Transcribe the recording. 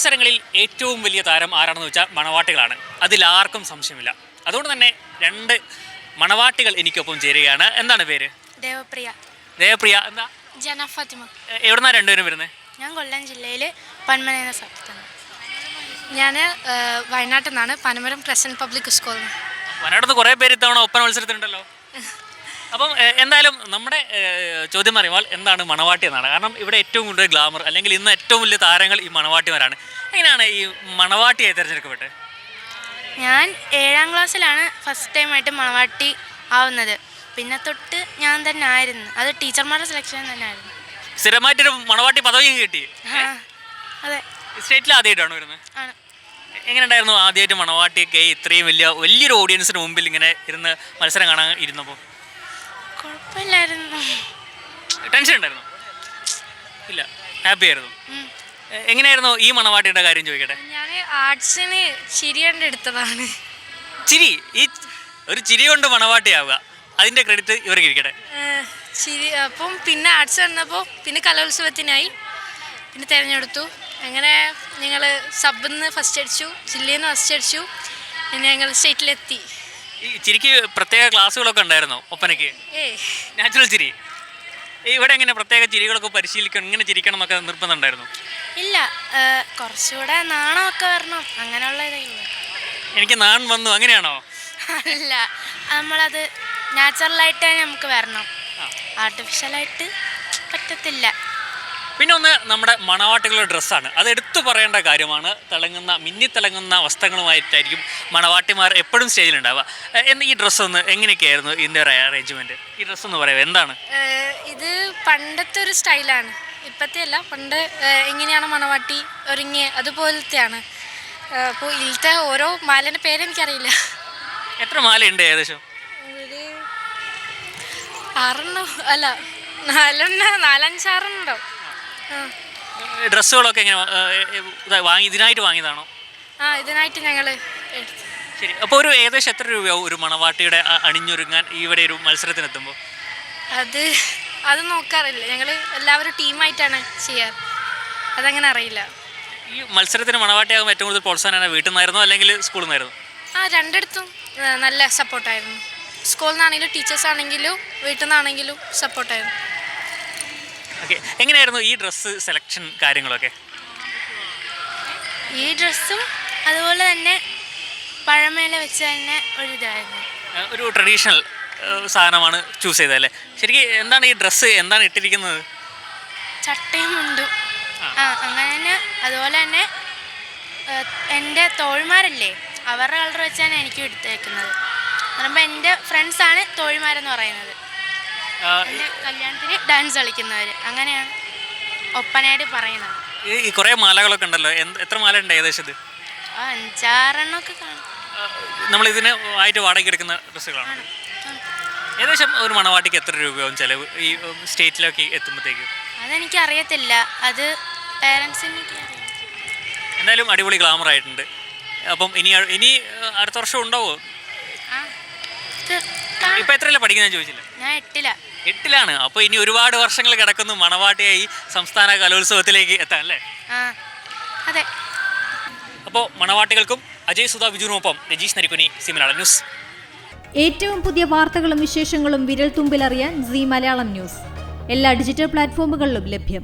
മത്സരങ്ങളിൽ ഏറ്റവും വലിയ താരം ആരാണെന്ന് വെച്ചാൽ മണവാട്ടികളാണ്. അതിലാർക്കും സംശയമില്ല. അതുകൊണ്ട് തന്നെ 2 മണവാട്ടികൾ എനിക്കൊപ്പം ചേരുകയാണ്. എന്താണ് പേര്? ദേവപ്രിയ. ദേവപ്രിയ. എന്താ? ജന ഫാത്തിമ. എവിടുന്നാ രണ്ടുപേരും വരുന്നത്? ഞാൻ കൊല്ലം ജില്ലയിൽ പന്മന എന്ന സ്ഥലത്താണ്. ഞാൻ വയനാട്ടിൽ നിന്നാണ്, പനമരം ക്രസന്റ് പബ്ലിക് സ്കൂളിൽ നിന്ന്. വയനാട്ടിൽ കുറേ പേര് ഇത്തവണ ഒപ്പന മത്സരത്തിനുണ്ടല്ലോ. അപ്പം എന്തായാലും നമ്മുടെ ചോദ്യം പറയുമ്പോൾ എന്താണ് മണവാട്ടി എന്നാണ്. കാരണം ഇവിടെ ഏറ്റവും കൂടുതൽ ഗ്ലാമർ അല്ലെങ്കിൽ ഇന്ന് ഏറ്റവും വലിയ താരങ്ങൾ ഈ മണവാട്ടിമാരാണ്. എങ്ങനെയാണ് ഈ മണവാട്ടിയായി തിരഞ്ഞെടുക്കപ്പെട്ടത്? ഞാൻ 7ാം ക്ലാസ്സിലാണ് ഫസ്റ്റ് ടൈമായിട്ട് മണവാട്ടി ആവുന്നത്. പിന്നെ തൊട്ട് ഞാൻ തന്നെ ആയിരുന്നു. അത് ടീച്ചർമാരുടെ സെലക്ഷൻ തന്നെ ആയിരുന്നു. സ്ഥിരമായിട്ടൊരു മണവാട്ടി പദവിയും കിട്ടി? അതെ. സ്റ്റേറ്റിൽ ആദ്യമായിട്ടാണ് വരുന്നത്? ആണ്. എങ്ങനെ ഉണ്ടായിരുന്നു ആദ്യമായിട്ട് മണവാട്ടിയൊക്കെ ഇത്രയും വലിയൊരു ഓഡിയൻസിന് മുമ്പിൽ ഇങ്ങനെ ഇരുന്ന് മത്സരം കാണാൻ ഇരുന്നപ്പോൾ? കുഴപ്പമില്ലായിരുന്നു. ടെൻഷൻ ഉണ്ടായിരുന്നു? ഇല്ല, ഹാപ്പി ആയിരുന്നു. എങ്ങനെയായിരുന്നു ഈ മണവാട്ടിയുടെ കാര്യം ചോദിക്കട്ടെ? ഞാൻ ആർട്സിന് ചിരി കൊണ്ട് എടുത്തതാണ്. ചിരി? ഈ ഒരു ചിരി കൊണ്ട് മണവാട്ടിയാവുക, അതിൻ്റെ ക്രെഡിറ്റ് ഇവർക്ക് ഇരിക്കട്ടെ. ചിരി. അപ്പം പിന്നെ ആർട്സ് വന്നപ്പോൾ പിന്നെ കലോത്സവത്തിനായി പിന്നെ തിരഞ്ഞെടുത്തു. അങ്ങനെ ഞങ്ങൾ സബിൽ നിന്ന് ഫസ്റ്റ് അടിച്ചു, ജില്ലയിൽ നിന്ന് ഫസ്റ്റ് അടിച്ചു, പിന്നെ ഞങ്ങൾ സ്റ്റേറ്റിലെത്തി. ഈ ചിരിക്ക് പ്രത്യേക ക്ലാസ്സുകളൊക്കെ ഉണ്ടായിരുന്നോ ഒപ്പനയ്ക്ക്? നാച്ചുറൽ ചിരി. ഇവിടെ എങ്ങനെ പ്രത്യേക ചിരികളൊക്കെ പരിശീലിക്കണം, ഇങ്ങനെ ചിരിക്കണം എന്നൊക്കെ നിർബന്ധമുണ്ടായിരുന്നു? ഇല്ല, കുറച്ചുകൂടെ നാണമൊക്കെ വരണം, അങ്ങനെയുള്ള ഇതായിരുന്നു. എനിക്ക് നാൺ വന്നു അങ്ങനെയാണോ? അല്ല, നമ്മളത് നാച്ചുറലായിട്ട് തന്നെ നമുക്ക് വരണം, ആർട്ടിഫിഷ്യലായിട്ട് പറ്റത്തില്ല. പിന്നെ ഒന്ന് നമ്മുടെ മണവാട്ടികളുടെ ഡ്രസ്സാണ്. അത് എടുത്തു പറയേണ്ട കാര്യമാണ്. മിന്നിത്തിളങ്ങുന്ന വസ്ത്രങ്ങളുമായിട്ടായിരിക്കും മണവാട്ടിമാർ എപ്പോഴും സ്റ്റേജിലുണ്ടാവുക. ഈ ഡ്രസ്സൊന്ന് എങ്ങനെയൊക്കെയായിരുന്നു ഇതിൻ്റെ ഒരു അറേഞ്ച്മെൻറ്റ്? ഈ ഡ്രസ്സൊന്ന് പറയാമോ, എന്താണ് ഇത്? പണ്ടത്തെ ഒരു സ്റ്റൈലാണ്, ഇപ്പോഴത്തെ അല്ല. പണ്ട് എങ്ങനെയാണ് മണവാട്ടി ഒരുങ്ങിയ അതുപോലത്തെയാണ്. അപ്പോൾ ഇതിലത്തെ ഓരോ മാലേൻ്റെ പേരെനിക്കറിയില്ല. എത്ര മാലയുണ്ട് ഏകദേശം? ഒരു 6 അല്ല 4-5 ഉണ്ടാവും. ഡ്രസ്സുകളൊക്കെ എങ്ങനെ ഇതിനായിട്ട് വാങ്ങിയതാണോ? ഇതിനായിട്ട് ഞങ്ങൾ. ശരി. അപ്പോൾ ഒരു ഏകദേശം എത്ര രൂപയാവും ഒരു മണവാട്ടിയുടെ അണിഞ്ഞൊരുങ്ങാൻ ഇവിടെ ഒരു മത്സരത്തിനെത്തുമ്പോൾ? അത് നോക്കാറില്ല, ഞങ്ങൾ എല്ലാവരും ടീമായിട്ടാണ് ചെയ്യാറ്, അതങ്ങനെ അറിയില്ല. ഈ മത്സരത്തിന് മണവാട്ടിയാകുമ്പോൾ ഏറ്റവും കൂടുതൽ പ്രോത്സാഹനം വീട്ടിൽ നിന്നായിരുന്നോ അല്ലെങ്കിൽ സ്കൂളിൽ നിന്നായിരുന്നു? രണ്ടിടത്തും നല്ല സപ്പോർട്ടായിരുന്നു. സ്കൂളിൽ നിന്നാണെങ്കിലും ടീച്ചേഴ്സ് ആണെങ്കിലും വീട്ടിൽ നിന്നാണെങ്കിലും സപ്പോർട്ടായിരുന്നു. ഓക്കെ. എങ്ങനെയായിരുന്നു ഈ ഡ്രസ്സ് സെലക്ഷൻ കാര്യങ്ങളൊക്കെ? ഈ ഡ്രസ്സും അതുപോലെ തന്നെ പഴമേല വെച്ച് തന്നെ ഒരിതായിരുന്നു. ഒരു ട്രഡീഷണൽ സാധനമാണ് ചൂസ് ചെയ്തതല്ലേ? ശരിക്കും എന്താണ് ഈ ഡ്രസ്സ്, എന്താണ് ഇട്ടിരിക്കുന്നത്? ചട്ടയും മുണ്ടും. അങ്ങനെ തന്നെ. അതുപോലെ തന്നെ എൻ്റെ തോഴിമാരല്ലേ, അവരുടെ കളർ വെച്ചാണ് എനിക്ക് എടുത്തേക്കുന്നത്. പറയുമ്പോൾ എൻ്റെ ഫ്രണ്ട്സാണ് തോഴിമാരെന്ന് പറയുന്നത്. എൻ്റെ കല്യാണത്തിന് ഡാൻസ് കളിക്കുന്നവർ, അങ്ങനെയാണ് ഒപ്പനയായിട്ട് പറയുന്നത്. ഈ കുറേ മാലകളൊക്കെ ഉണ്ടല്ലോ, എത്ര മാല ഉണ്ട് ഏകദേശം? 5-6 കാണും. നമ്മളിതിന് ആയിട്ട് വാടക എടുക്കുന്ന ഡ്രസ്സുകളാണ്. ഏകദേശം ഒരു മണവാട്ടിക്ക് എത്ര രൂപയാവും ചിലവ് ഈ സ്റ്റേറ്റിലൊക്കെ എത്തുമ്പോഴത്തേക്കും? അതെനിക്ക് അറിയത്തില്ല, അത് പേരൻസിന്. എന്തായാലും അടിപൊളി ഗ്ലാമർ ആയിട്ടുണ്ട്. അപ്പം ഇനി അടുത്ത വർഷം ഉണ്ടാവുമോ? ഇപ്പം എത്രയല്ല പഠിക്കുന്നത് ചോദിച്ചില്ല? ഞാൻ 8ലാണ്. അപ്പോൾ ഇനി ഒരുപാട് വർഷങ്ങൾ കിടക്കുന്നു മണവാട്ടിയായി സംസ്ഥാന കലോത്സവത്തിലേക്ക് എത്താൻ അല്ലേ? അതെ. അപ്പോൾ മണവാട്ടികൾക്കും അജയ് സുധ ബിജുവിനൊപ്പം രജീഷ് നരിക്കുനി, സി മലയാളം ന്യൂസ്. ഏറ്റവും പുതിയ വാർത്തകളും വിശേഷങ്ങളും വിരൽ തുമ്പിലറിയാൻ സി മലയാളം ന്യൂസ് എല്ലാ ഡിജിറ്റൽ പ്ലാറ്റ്ഫോമുകളിലും ലഭ്യം.